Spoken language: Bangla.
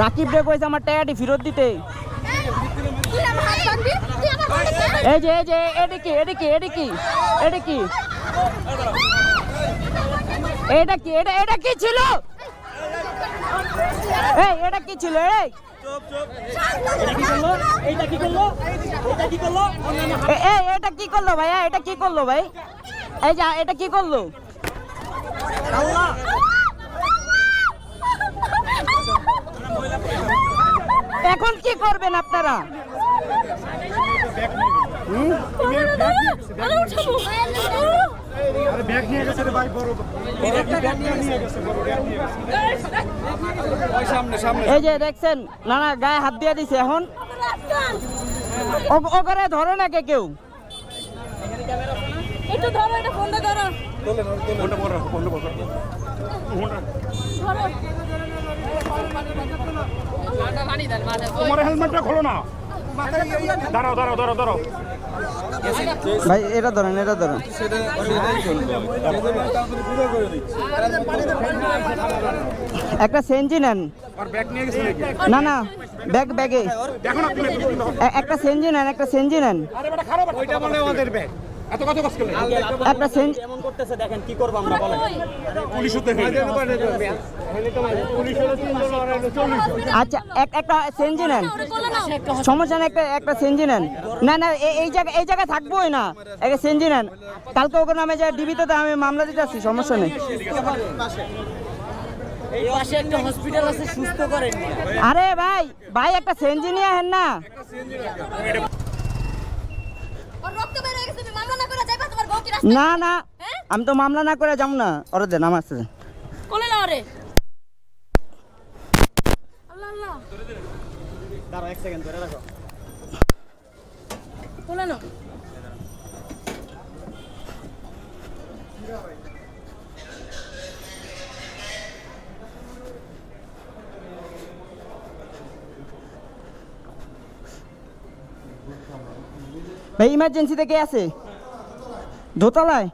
রাকিব রে কইছে আমার টাকাটি ফেরত দিতে। এই যে এটা কি এটা কি এটা কি এটা কি এটা কি এটা কি ছিল? এই এটা কি ছিল? এই এটা কি করলো ভাইয়া? এটা কি করলো ভাই? এই যে এটা কি করলো? এখন কি করবেন আপনারা? এই যে দেখছেন না গায়ে হাত দিয়ে দিছে। এখন ওখানে ধরে না কেউ। একটু ধরো, এটা ফোনটা ধরো। তোমার হেলমেটটা খোলো না। দাঁড়াও দাঁড়াও দাঁড়াও দাঁড়াও ভাই, এটা ধরেন এটা ধরেন। একটা সেঞ্জি নেন। না না, ব্যাগে একটা সেঞ্জি নেন, একটা সেঞ্জি নেন। একটা সেঞ্জি এমন করতেছে, দেখেন কি করব আমরা বলেন। আচ্ছা, একটা সেঞ্জি নেন, সমস্যা নেই। একটা সেঞ্জি নেন। না না, এই জায়গায় থাকবোই না। একটা সেঞ্জি নেন। কালকে ওকে নামে যায় ডিবিতে, তো আমি মামলা দিতে আসছি, সমস্যা নেই। এই পাশে একটা হসপিটাল আছে, সুস্থ করেন। আরে ভাই একটা সেঞ্জি নিয়ে আহেন না। না না, আমি তো মামলা না করে যাবো না। ওরে দেন, আমার আসতে দেন। কোলে নাও রে। আল্লাহ আল্লাহ, দাঁড়াও এক সেকেন্ড ধরে রাখো। কোলে নাও। ভাই, ইমার্জেন্সিতে কে আছে? দোতলায়।